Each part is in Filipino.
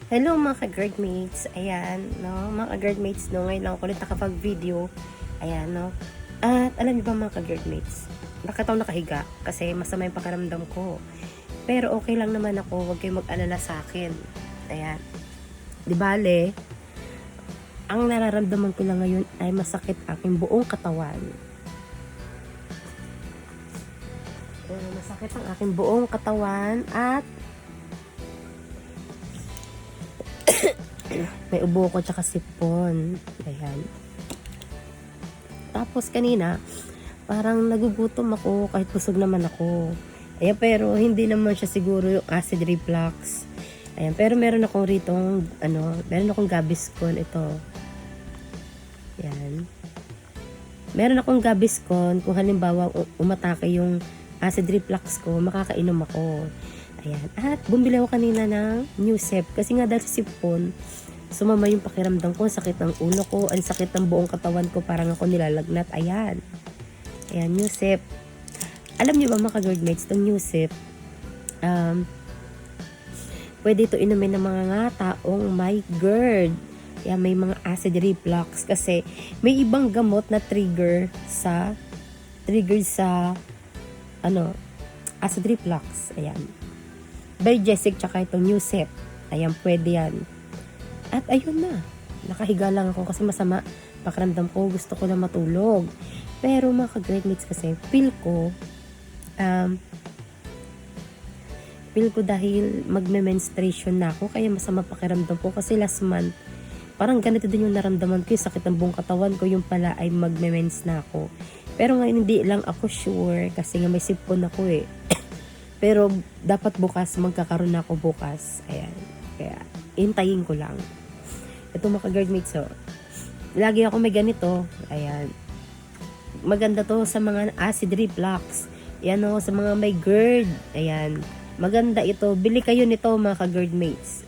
Hello mga ka-guardmates. Ayan, no? Mga ka-guardmates, no? Ngayon lang ako ulit nakapag-video. Ayan, no? At alam niyo ba mga ka-guardmates, bakit ako nakahiga? Kasi masama yung pakiramdam ko. Pero okay lang naman ako, huwag kayong mag-alala sa akin. Ayan. Di bale, ang nararamdaman ko lang ngayon ay masakit aking buong katawan. Masakit ang aking buong katawan at may ubo ko tsaka sipon. Ayan. Tapos kanina, parang nagugutom ako kahit busog naman ako. Ayan, pero hindi naman siya siguro yung acid reflux. Ayan, pero meron akong ritong, meron akong Gaviscon ito. Ayan. Meron akong Gaviscon, kung halimbawa umatake yung acid reflux ko, makakainom ako. Ayan. At bumili ako kanina ng Newsep. Kasi nga dahil sa sipon, sumama yung pakiramdam ko. Ang sakit ng ulo ko. Ang sakit ng buong katawan ko. Parang ako nilalagnat. Ayan. Ayan, Newsep. Alam niyo ba mga ka-guardmates, itong Newsep, pwede ito inumin ng mga taong may GERD. Ayan, may mga acid reflux. Kasi may ibang gamot na trigger sa acid reflux. Ayan. Biogesic tsaka itong Newsep. Ayan, pwede yan. At ayun na. Nakahiga lang ako kasi masama pakiramdam ko. Gusto ko na matulog. Pero mga ka-guardmates kasi, feel ko dahil magme-menstruation na ako, kaya masama pakiramdam ko. Kasi last month, parang ganito din yung naramdaman ko. Yung sakit ng buong katawan ko, yung pala ay magme-mens na ako. Pero ngayon hindi lang ako sure kasi nga may sipon ako eh. Pero dapat bukas, magkakaroon na ako bukas. Ayan. Kaya, hintayin ko lang. Ito mga ka-guardmates, so, lagi ako may ganito. Ayan. Maganda to sa mga acid reflux. Ayan o, sa mga may GERD. Ayan. Maganda ito. Bili kayo nito mga ka-guardmates.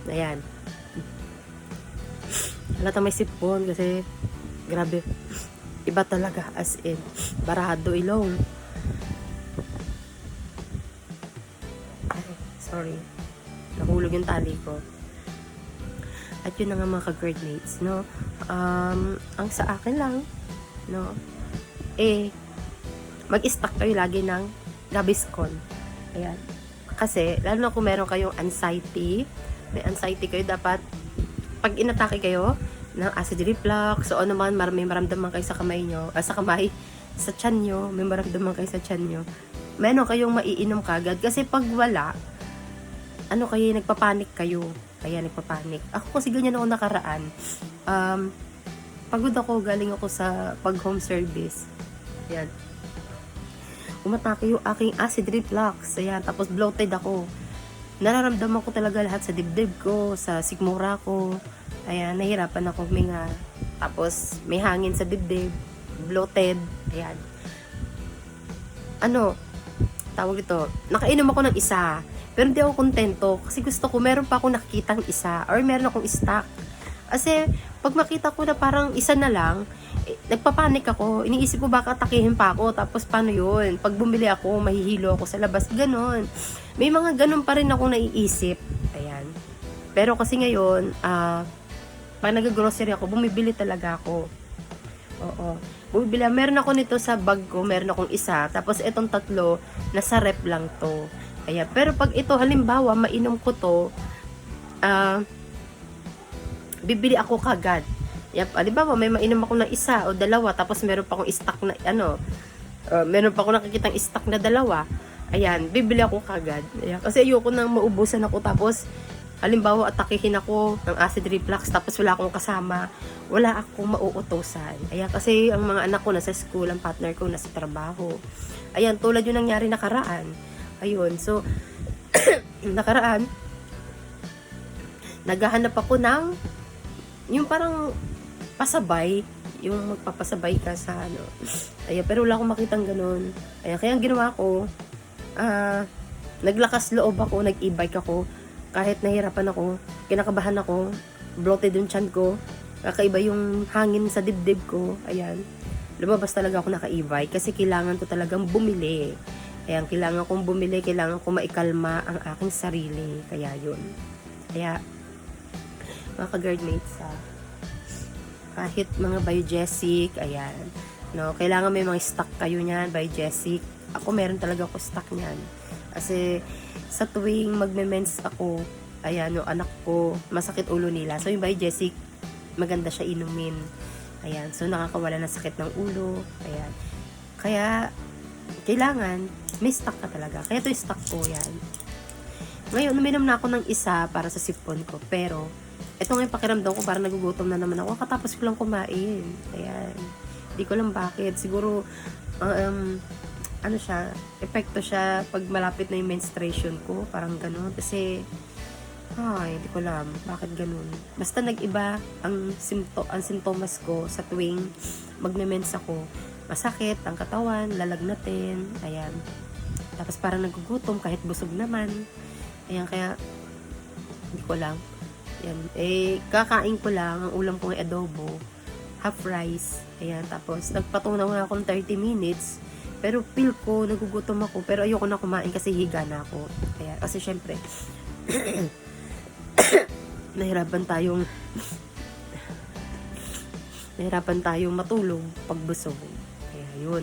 Ayan. Halata may sipon kasi grabe. Iba talaga, as in, barado ilong. Ay, sorry. Nahulog yung tali ko. At yun na nga mga ka-guardmates, no? Ang sa akin lang, no? Mag-stock kayo lagi ng Gaviscon. Ayan. Kasi, lalo na kung meron kayong anxiety, may anxiety kayo, dapat, pag inatake kayo, ng acid reflux, so ano man, may maramdaman kayo sa kamay nyo, sa tiyan nyo, may maramdaman kayo sa tiyan nyo, meron kayong maiinom kagad, kasi pag wala, nagpapanik kayo, kaya nagpapanik. Ako kasi ganyan ako nakaraan, pagod ako, galing ako sa pag-home service, yan, umatake yung aking acid reflux, ayan, tapos bloated ako, nararamdaman ko talaga lahat sa dibdib ko, sa sikmura ko. Ayan, nahirapan ako huminga. Tapos, may hangin sa dibdib. Bloated. Ayan. Tawag ito. Nakainom ako ng isa. Pero hindi ako kontento. Kasi gusto ko, meron pa akong nakikitang isa. Or meron akong stock. Kasi, pag makita ko na parang isa na lang, nagpapanik ako. Iniisip ko baka atakihin pa ako. Tapos, paano yun? Pag bumili ako, mahihilo ako sa labas. Ganon. May mga ganon pa rin akong naiisip. Ayan. Pero kasi ngayon, pag nag-grocery ako, bumibili talaga ako. Oo. Bumibili. Meron ako nito sa bag ko. Meron akong isa. Tapos itong tatlo, nasa rep lang to. Ayan. Pero pag ito, halimbawa, mainom ko to, bibili ako kagad. Yep. Halimbawa, may mainom ako ng isa o dalawa. Tapos meron pa akong stock na, meron pa akong nakikitang stock na dalawa. Ayan. Bibili ako kagad. Ayan. Kasi ayoko nang maubusan ako. Tapos, halimbawa, atakihin ako ng acid reflux tapos wala akong kasama, wala akong mauutosan. Ayan, kasi ang mga anak ko nasa school, ang partner ko nasa trabaho. Ayan, tulad yung nangyari nakaraan. Ayun, so, nakaraan, naghahanap ako ng, yung parang pasabay, yung magpapasabay ka sa Ayan, pero wala akong makitang ganun. Ayan, kaya ang ginawa ko, naglakas loob ako, nag-e-bike ako, kahit nahirapan ako, kinakabahan ako, bloated yung tiyan ko, kakaiba yung hangin sa dibdib ko, ayan, lumabas talaga ako naka-e-bike kasi kailangan ko talagang bumili. Kaya kailangan kong bumili, kailangan kong maikalma ang aking sarili. Kaya yun. Kaya, mga ka-guardmates, kahit mga Biogesic, ayan, no, kailangan may mga stock kayo niyan, Biogesic. Ako meron talaga ako stock niyan. Kasi, sa tuwing magme-mens ako, ayan, no, anak ko, masakit ulo nila. So, yung Biogesic, maganda siya inumin. Ayan, so nakakawala ng sakit ng ulo. Ayan. Kaya, kailangan, may stock ka talaga. Kaya ito yung stock ko, yan. Ngayon, uminom na ako ng isa para sa sipon ko. Pero, ito nga yung pakiramdam ko, parang nagugutom na naman ako. Katapos ko lang kumain. Ayan. Hindi ko lang bakit. Siguro, ano siya, epekto siya pag malapit na yung menstruation ko. Parang ganun. Kasi, ay, hindi ko alam. Bakit ganun? Basta nag-iba ang sintomas ko sa tuwing magme-mens ako. Masakit ang katawan, lalagnatin, ayan. Tapos parang nagugutom kahit busog naman. Ayan, kaya hindi ko lang. Ayan, kakain ko lang, ang ulam ko ay adobo, half rice. Ayan, tapos nagpatunaw nga ako ng 30 minutes. Pero feel ko, nagugutom ako. Pero ayoko na kumain kasi higa na ako. Kaya, kasi syempre, nahirapan tayong matulog pag busog. Kaya yun.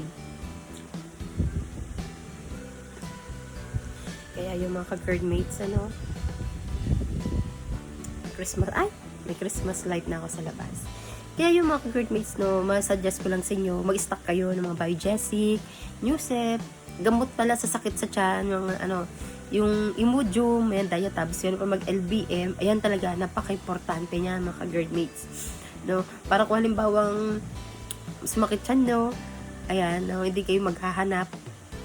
Kaya yung mga ka-guardmates, Christmas, may Christmas light na ako sa labas. Kaya yung mga ka-guardmates, masuggest ko lang sa inyo, mag-stock kayo ng mga Biogesic, Newsep, gamot pala sa sakit sa tiyan, yung Imodium, ayan, Diatabs, yun, kung mag-LBM, ayan talaga, napaka-importante niya, mga ka-guardmates. No? Para kung halimbawang sumakit tiyan, ayan, hindi kayo maghahanap.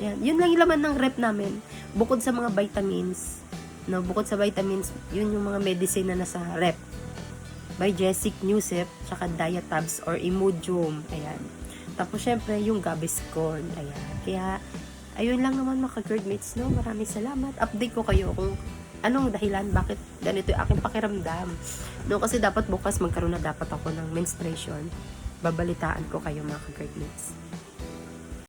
Ayan, yun lang yung laman ng rep namin. Bukod sa mga vitamins, bukod sa vitamins, yun yung mga medicine na nasa rep. Biogesic, Newsep, tsaka Diatabs or Imodium, ayan. Tapos, syempre, yung Gaviscon, ayan. Kaya, ayun lang naman mga ka-guardmates, Maraming salamat. Update ko kayo kung anong dahilan, bakit ganito yung aking pakiramdam. Kasi dapat bukas magkaroon na dapat ako ng menstruation. Babalitaan ko kayo mga ka-guardmates.